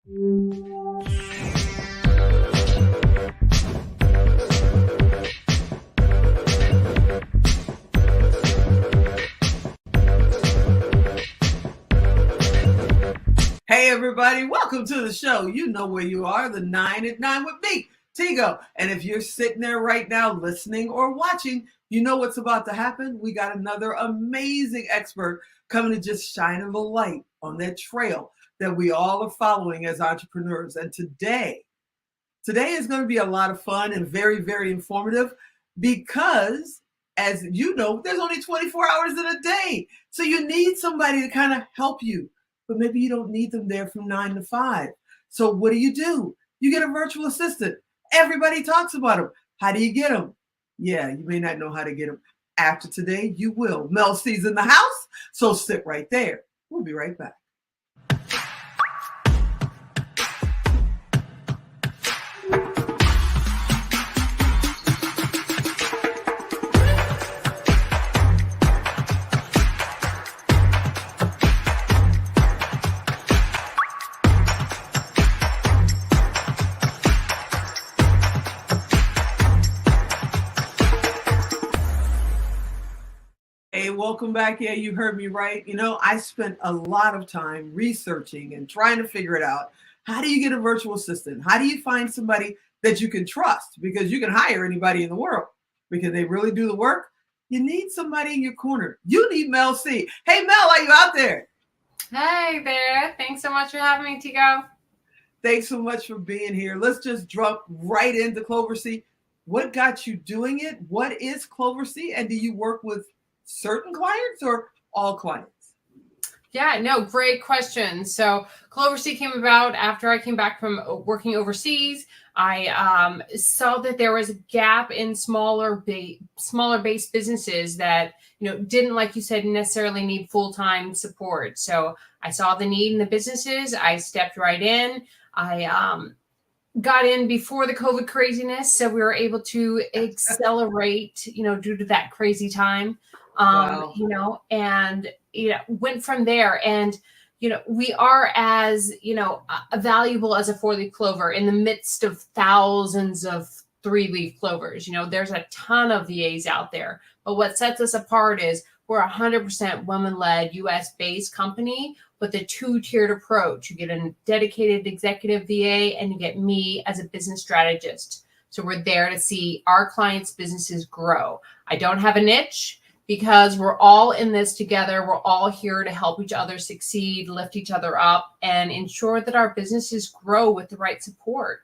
Hey everybody, welcome to the show. You know where you are, the 9 at 9 with me, Tigo. And if you're sitting there right now listening or watching, you know what's about to happen. We got another amazing expert coming to just shine a little light on that trail that we all are following as entrepreneurs. And today is going to be a lot of fun and very, very informative because, as you know, there's only 24 hours in a day. So you need somebody to kind of help you. But maybe you don't need them there from 9 to 5. So what do? You get a virtual assistant. Everybody talks about them. How do you get them? Yeah, you may not know how to get them. After today, you will. Mel C's in the house, so sit right there. We'll be right back. Hey, welcome back. Yeah, you heard me right. You know, I spent a lot of time researching and trying to figure it out. How do you get a virtual assistant? How do you find somebody that you can trust? Because you can hire anybody in the world because they really do the work. You need somebody in your corner. You need Mel C. Hey, Mel, are you out there? Hey there. Thanks so much for having me, Tigo. Thanks so much for being here. Let's just jump right into Clover C. What got you doing it? What is Clover C? And do you work with certain clients or all clients? Yeah, no, great question. So Clover C came about after I came back from working overseas. I saw that there was a gap in smaller based businesses that, didn't, like you said, necessarily need full-time support. So I saw the need in the businesses. I stepped right in. I got in before the COVID craziness. So we were able to accelerate, due to that crazy time. Wow. Went from there. And, we are as, valuable as a 4-leaf clover in the midst of thousands of 3-leaf clovers. There's a ton of VAs out there. But what sets us apart is we're 100% women-led, US-based company with a 2-tiered approach. You get a dedicated executive VA and you get me as a business strategist. So we're there to see our clients' businesses grow. I don't have a niche, because we're all in this together. We're all here to help each other succeed, lift each other up, and ensure that our businesses grow with the right support.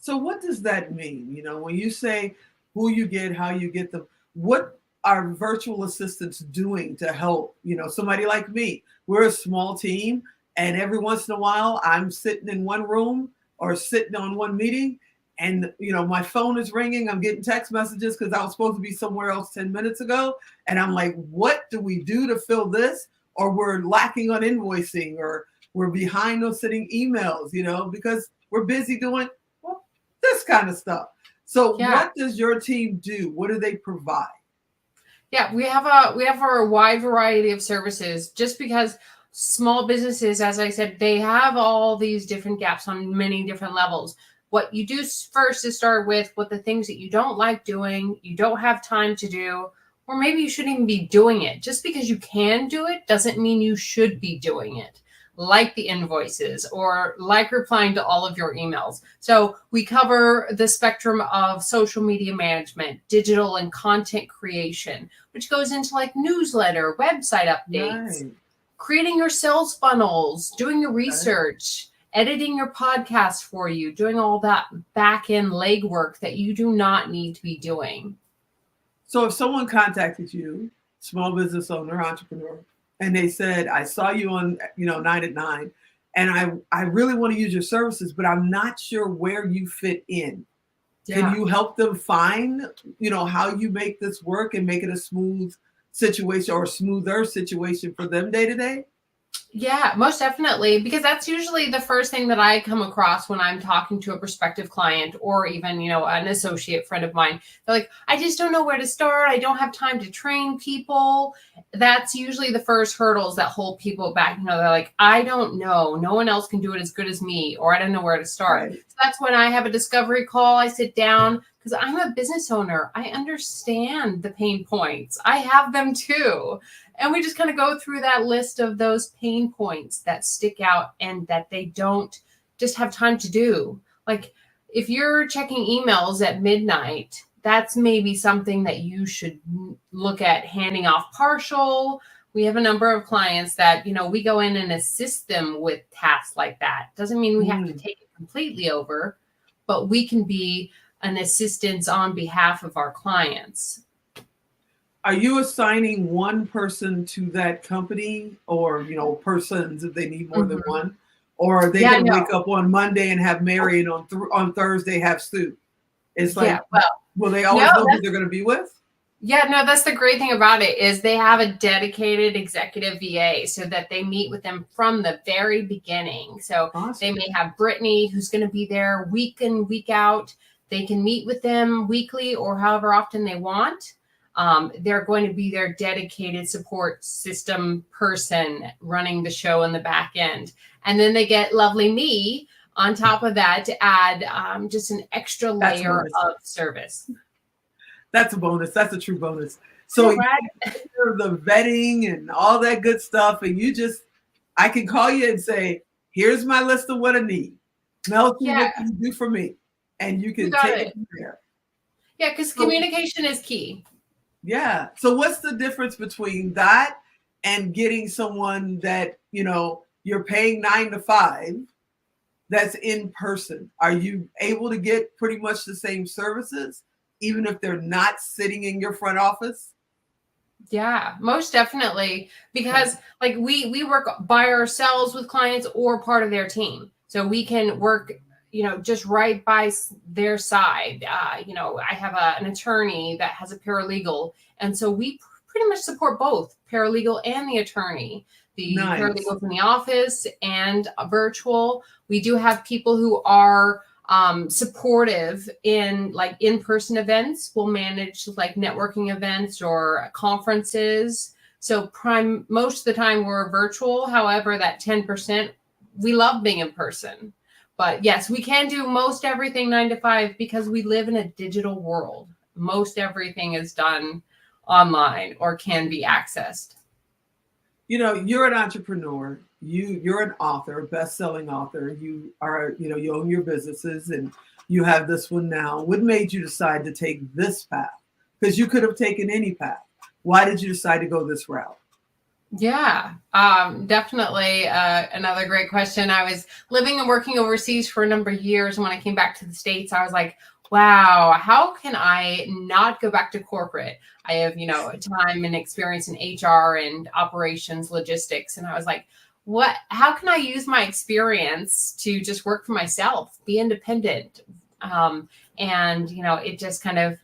So what does that mean? When you say who you get, how you get them, what are virtual assistants doing to help, somebody like me? We're a small team, and every once in a while I'm sitting in one room or sitting on one meeting, and, my phone is ringing. I'm getting text messages because I was supposed to be somewhere else 10 minutes ago. And I'm like, what do we do to fill this? Or we're lacking on invoicing, or we're behind on sending emails, because we're busy doing this kind of stuff. So What does your team do? What do they provide? Yeah, we have a wide variety of services, just because small businesses, as I said, they have all these different gaps on many different levels. What you do first is start with what the things that you don't like doing, you don't have time to do, or maybe you shouldn't even be doing it. Just because you can do it doesn't mean you should be doing it, like the invoices or like replying to all of your emails. So we cover the spectrum of social media management, digital and content creation, which goes into like newsletter, website updates, creating your sales funnels, doing your research, editing your podcast for you, doing all that back-end legwork that you do not need to be doing. So if someone contacted you, small business owner, entrepreneur, and they said, I saw you on, 9 at 9, and I really want to use your services, but I'm not sure where you fit in. Yeah. Can you help them find, how you make this work and make it a smooth situation or a smoother situation for them day to day? Yeah, most definitely, because that's usually the first thing that I come across when I'm talking to a prospective client or even, an associate friend of mine. They're like, I just don't know where to start. I don't have time to train people. That's usually the first hurdles that hold people back. They're like, I don't know. No one else can do it as good as me, or I don't know where to start. Right. So that's when I have a discovery call. I sit down because I'm a business owner. I understand the pain points. I have them too. And we just kind of go through that list of those pain points that stick out and that they don't just have time to do. Like if you're checking emails at midnight, that's maybe something that you should look at handing off partial. We have a number of clients that, we go in and assist them with tasks like that. Doesn't mean we have to take it completely over, but we can be an assistance on behalf of our clients. Are you assigning one person to that company, or persons if they need more than one, or are they going to wake up on Monday and have Mary, and on Thursday have Sue? It's like, will they always know who they're going to be with? Yeah, no, that's the great thing about it is they have a dedicated executive VA so that they meet with them from the very beginning. So They may have Brittany who's going to be there week in, week out. They can meet with them weekly or however often they want. They're going to be their dedicated support system person running the show in the back end. And then they get lovely me on top of that to add just an extra layer of service. That's a bonus. That's a true bonus. So the vetting and all that good stuff, and I can call you and say, here's my list of what I need. Mel, what can you do for me? And you can take it from there. Yeah, because communication is key. Yeah. So what's the difference between that and getting someone that, you're paying 9 to 5 that's in person? Are you able to get pretty much the same services, even if they're not sitting in your front office? Yeah, most definitely. Because we work by ourselves with clients or part of their team. So we can work just right by their side. I have an attorney that has a paralegal. And so we pretty much support both paralegal and the attorney, the paralegal in the office and virtual. We do have people who are supportive in in-person events. We'll manage networking events or conferences. So most of the time we're virtual. However, that 10%, we love being in person. But yes, we can do most everything 9 to 5 because we live in a digital world. Most everything is done online or can be accessed. You're an entrepreneur. You're an author, a best-selling author. You are, you own your businesses and you have this one now. What made you decide to take this path? Because you could have taken any path. Why did you decide to go this route? Yeah, definitely another great question. I was living and working overseas for a number of years. And when I came back to the States, I was like, wow, how can I not go back to corporate? I have, time and experience in HR and operations, logistics. And I was like, how can I use my experience to just work for myself, be independent? It just kind of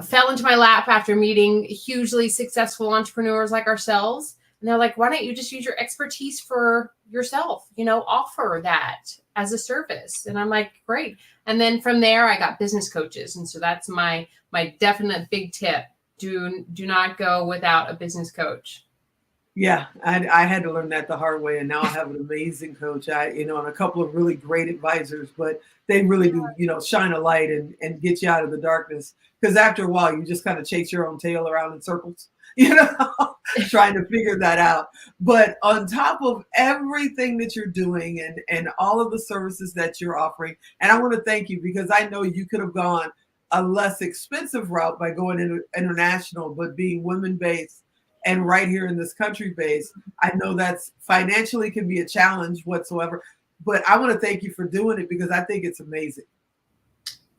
fell into my lap after meeting hugely successful entrepreneurs like ourselves. And they're like, why don't you just use your expertise for yourself, offer that as a service. And I'm like, great. And then from there, I got business coaches. And so that's my definite big tip. Do not go without a business coach. Yeah, I had to learn that the hard way. And now I have an amazing coach, and a couple of really great advisors, but they really do, shine a light and get you out of the darkness. Because after a while, you just kind of chase your own tail around in circles, trying to figure that out. But on top of everything that you're doing and all of the services that you're offering, and I want to thank you because I know you could have gone a less expensive route by going international, but being women-based and right here in this country based, I know that's financially can be a challenge whatsoever. But I want to thank you for doing it because I think it's amazing.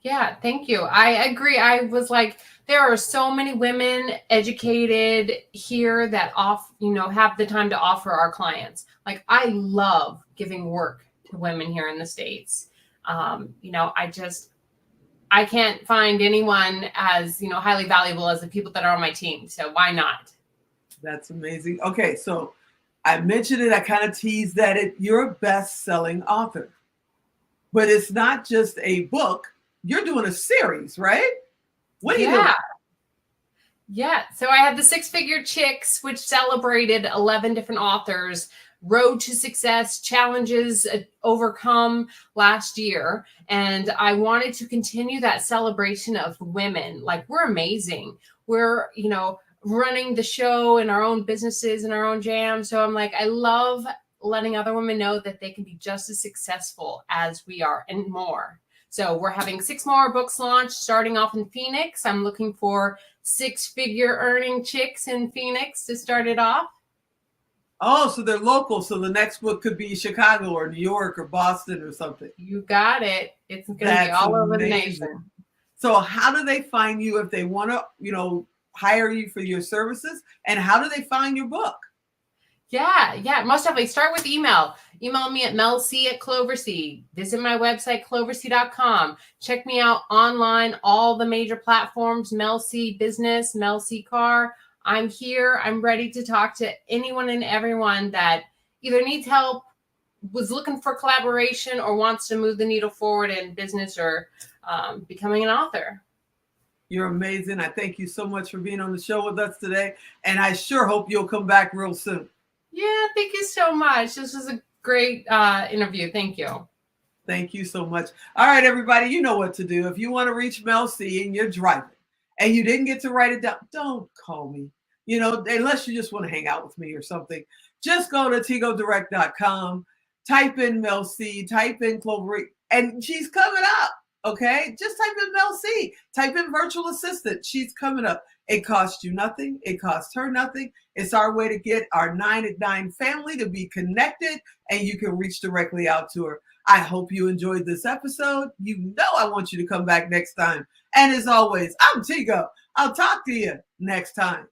Yeah, thank you. I agree. I was like, there are so many women educated here that have the time to offer our clients. Like, I love giving work to women here in the States. I can't find anyone as, highly valuable as the people that are on my team. So why not? That's amazing. Okay, so I mentioned it, I kind of teased at it. You're a best-selling author. But it's not just a book. You're doing a series, right? What are you doing? Yeah. So I had the Six Figure Chicks, which celebrated 11 different authors, road to success, challenges overcome last year. And I wanted to continue that celebration of women. Like, we're amazing. We're, running the show in our own businesses and our own jams. So I'm like, I love letting other women know that they can be just as successful as we are and more. So we're having 6 more books launched, starting off in Phoenix. I'm looking for 6-figure earning chicks in Phoenix to start it off. Oh, so they're local. So the next book could be Chicago or New York or Boston or something. You got it. It's going to be all over the nation. So how do they find you if they want to, hire you for your services? And how do they find your book? Yeah. Most definitely start with email. Email me at melc@Cloverseed. Visit my website, cloverseed.com. Check me out online, all the major platforms, Melc Business, Melc Carr. I'm here. I'm ready to talk to anyone and everyone that either needs help, was looking for collaboration, or wants to move the needle forward in business or becoming an author. You're amazing. I thank you so much for being on the show with us today. And I sure hope you'll come back real soon. Yeah, thank you so much. This was a great interview. Thank you. Thank you so much. All right, everybody, you know what to do. If you want to reach Mel C and you're driving and you didn't get to write it down, don't call me. Unless you just want to hang out with me or something. Just go to tigodirect.com, type in Mel C, type in Clover, and she's coming up. Okay, just type in Mel C, type in virtual assistant. She's coming up. It costs you nothing. It costs her nothing. It's our way to get our 9 at 9 family to be connected, and you can reach directly out to her. I hope you enjoyed this episode. I want you to come back next time. And as always, I'm Tigo. I'll talk to you next time.